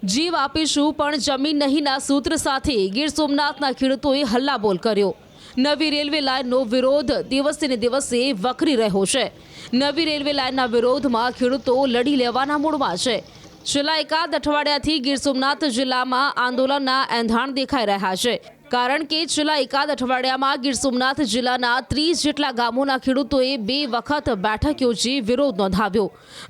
જીવ આપીશું પણ જમીન નહીંના સૂત્ર સાથે ગીર સોમનાથના ખેડૂતોએ હલ્લાબોલ કર્યો। નવી રેલવે લાઇનનો વિરોધ દિવસે ને દિવસે વકરી રહ્યો છે। નવી રેલવે લાઇનના વિરોધમાં ખેડૂતો લડી લેવાના મૂડમાં છે। છેલ્લા એકાદ અઠવાડિયાથી ગીર સોમનાથ જિલ્લામાં આંદોલનના એંધાણ દેખાઈ રહ્યા છે। કારણ કે છેલ્લા એકાદ અઠવાડિયામાં ગીર સોમનાથ જિલ્લાના 30 જેટલા ગામોના ખેડૂતોએ 2 વખત બેઠક યોજી વિરોધ નોંધાવ્યો।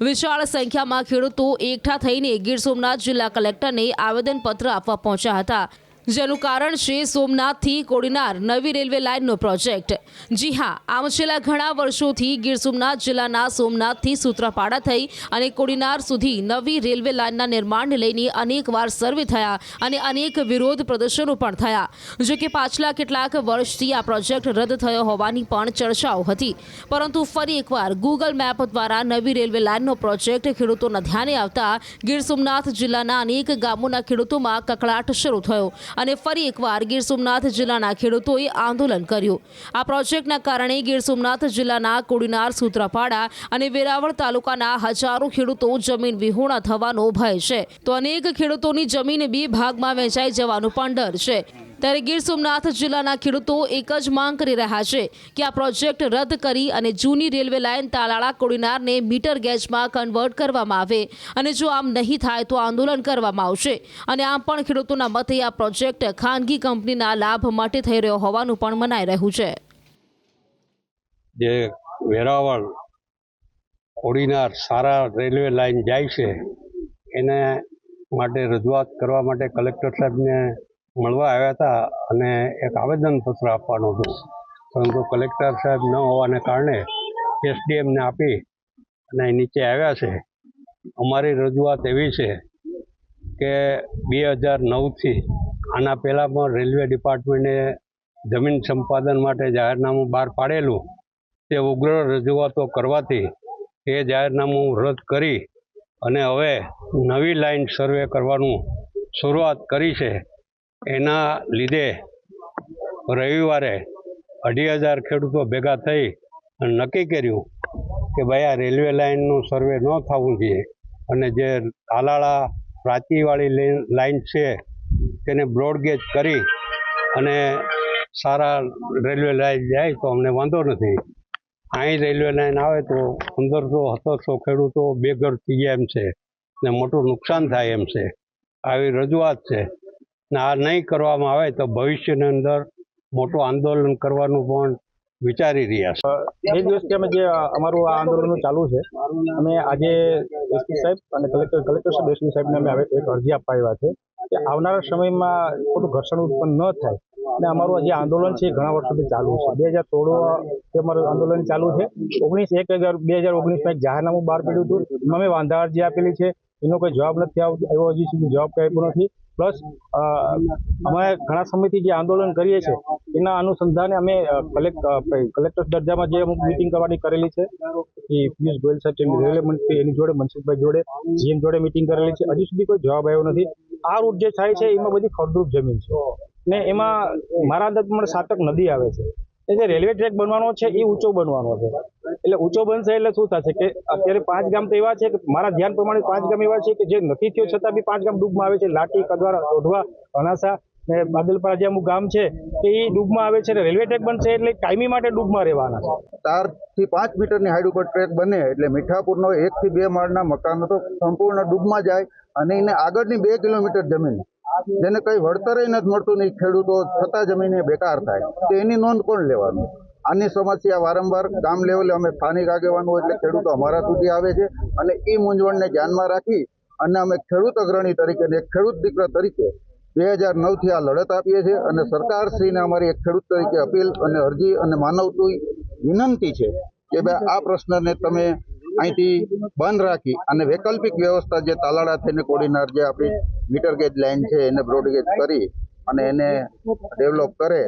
વિશાળ સંખ્યામાં ખેડૂતો એકઠા થઈને ગીર સોમનાથ જિલ્લા કલેક્ટરને આવેદનપત્ર આપવા પહોંચ્યા હતા। જેનું કારણ છે સોમનાથથી કોડીનાર નવી રેલવે લાઇનનો પ્રોજેક્ટ। જી હા, આમ છેલ્લા ઘણા વર્ષોથી ગીર સોમનાથ જિલ્લાના સોમનાથથી સૂત્રાપાડા થઈ અને કોડીનાર સુધી નવી રેલવે લાઇનના નિર્માણને લઈને અનેકવાર સર્વે થયા અને અનેક વિરોધ પ્રદર્શનો પણ થયા। જો કે પાછલા કેટલાક વર્ષથી આ પ્રોજેક્ટ રદ થયો હોવાની પણ ચર્ચાઓ હતી, પરંતુ ફરી એકવાર ગૂગલ મેપ દ્વારા નવી રેલવે લાઇનનો પ્રોજેક્ટ ખેડૂતોના ધ્યાને આવતા ગીર સોમનાથ જિલ્લાના અનેક ગામોના ખેડૂતોમાં કકળાટ શરૂ થયો અને ફરી એકવાર ગીર સોમનાથ જિલ્લાના ખેડૂતોએ આંદોલન કર્યું। આ પ્રોજેક્ટના કારણે ગીર સોમનાથ જિલ્લાના કોડીનાર, સૂત્રાપાડા અને વેરાવળ તાલુકાના હજારો ખેડૂતો જમીન વિહોણા થવાનો ભય છે, તો અનેક ખેડૂતોની જમીન 2 ભાગમાં વહેંચાઈ જવાનો પણ ડર છે। ત્યારે ગીર સોમનાથ જિલ્લાના ખેડૂતો એક જ માંગ કરી રહ્યા છે કે આ પ્રોજેક્ટ રદ કરી અને જૂની રેલવે લાઇન તાલાળા કોડીનારને મીટર ગેજમાં કન્વર્ટ કરવામાં આવે અને જો આમ નહીં થાય તો આંદોલન કરવામાં આવશે। અને આમ પણ ખેડૂતોના મતે આ પ્રોજેક્ટ ખાનગી કંપનીના લાભ માટે થઈ રહ્યો હોવાનું પણ મનાઈ રહ્યું છે। જે વેરાવળ કોડીનાર સારા રેલવે લાઇન જાય છે એને માટે રજૂઆત કરવા માટે કલેક્ટર સાહેબને મળવા આવ્યા હતા અને એક આવેદનપત્ર આપવાનું હતું, પરંતુ કલેક્ટર સાહેબ ન હોવાને કારણે એસડીએમને આપી અને નીચે આવ્યા છે। અમારી રજૂઆત એવી છે કે 2009થી આના પહેલાં પણ રેલવે ડિપાર્ટમેન્ટે જમીન સંપાદન માટે જાહેરનામું બહાર પાડેલું, તે ઉગ્ર રજૂઆતો કરવાથી એ જાહેરનામું રદ કરી અને હવે નવી લાઇન સર્વે કરવાનું શરૂઆત કરી છે। એના લીધે રવિવારે 2,500 ખેડૂતો ભેગા થઈ અને નક્કી કર્યું કે ભાઈ આ રેલવે લાઇનનું સર્વે ન થવું જોઈએ અને જે તાલાળા પ્રાચીવાળી લાઇન છે તેને બ્રોડગેજ કરી અને સારા રેલવે લાઇન જાય તો અમને વાંધો નથી। અહીં રેલવે લાઇન આવે તો 1,500-1,700 ખેડૂતો બેઘર થઈ જાય એમ છે ને મોટું નુકસાન થાય એમ છે। આવી રજૂઆત છે ને આ નહીં કરવામાં આવે તો ભવિષ્યની અંદર મોટું આંદોલન કરવાનું પણ વિચારી રહ્યા છે। એ દિવસથી અમે જે અમારું આ આંદોલન ચાલુ છે, અમે આજે એસપી સાહેબ અને કલેક્ટર સાહેબ એસપી સાહેબને અમે એક અરજી આપવા આવ્યા છે કે આવનારા સમયમાં ખોટું ઘર્ષણ ઉત્પન્ન ન થાય અને અમારું જે આંદોલન છે એ ઘણા વર્ષોથી ચાલુ છે। 2016 અમારું આંદોલન ચાલુ છે। 19/1/2019 એક જાહેરનામું બહાર પડ્યું હતું, એમાં અમે વાંધા અરજી આપેલી છે, એનો કોઈ જવાબ નથી આવ્યો, હજી સુધી જવાબ કંઈ આપ્યો નથી। પ્લસ અમે ઘણા સમયથી જે આંદોલન કરીએ છીએ એના અનુસંધાને અમે કલેક્ટર દરજામાં જે અમુક મિટિંગ કરવાની કરેલી છે, એ પિયુષ ગોયલ સાહેબ છે રેલવે મંત્રી એની જોડે, મનસુખભાઈ જોડે, જીએમ જોડે મિટિંગ કરેલી છે, હજી સુધી કોઈ જવાબ આવ્યો નથી। આ રૂટ જે થાય છે એમાં બધી ફળદ્રુપ જમીન છે ને એમાં મારા અંદાજ પ્રમાણે સાતક નદી આવે છે। એ જે રેલવે ટ્રેક બનવાનો છે એ ઊંચો બનવાનો છે, એટલે ઊંચો બનશે એટલે શું થશે કે અત્યારે 5 ગામ તો એવા છે કે મારા ધ્યાન પ્રમાણે 5 ગામ એવા છે કે જે નથી થયો છતાં બી 5 ગામ ડૂબમાં આવે છે। લાઠી, કદવારા, ઓઢવા, અણાસા ને બાદલપરા જે અમુક ગામ છે કે એ ડૂબમાં આવે છે। રેલવે ટ્રેક બનશે એટલે કાયમી માટે ડૂબમાં રહેવાના છે। 4 થી 5 મીટરની હાઈટ ઉપર ટ્રેક બને એટલે મીઠાપુરનો 1 થી 2 માળના મકાનો તો સંપૂર્ણ ડૂબમાં જાય અને એને આગળની 2 કિલોમીટર જમીન જેને કઈ વળતર નથી મળતું નહીં, ખેડૂતો છતાં જમીન બેકાર થાય તો એની નોંધ કોણ લેવાનું? આની સમસ્યા વારંવાર ગામ લેવલે અમે સ્થાનિક આગેવાનો એટલે ખેડૂતો અમારા સુધી આવે છે અને એ મૂંઝવણને ધ્યાનમાં રાખી અને અમે ખેડૂત અગ્રણી તરીકે એક ખેડૂત દીકરા તરીકે 2009થી આ લડત આપીએ છીએ અને સરકારશ્રીને અમારી એક ખેડૂત તરીકે અપીલ અને અરજી અને માનવતું વિનંતી છે કે ભાઈ આ પ્રશ્નને તમે અહીંથી બંધ રાખી અને વૈકલ્પિક વ્યવસ્થા જે તાલાળા થઈને કોડીનાર જે આપણી મીટર ગેજ લાઇન છે એને બ્રોડગેજ કરી અને એને ડેવલપ કરે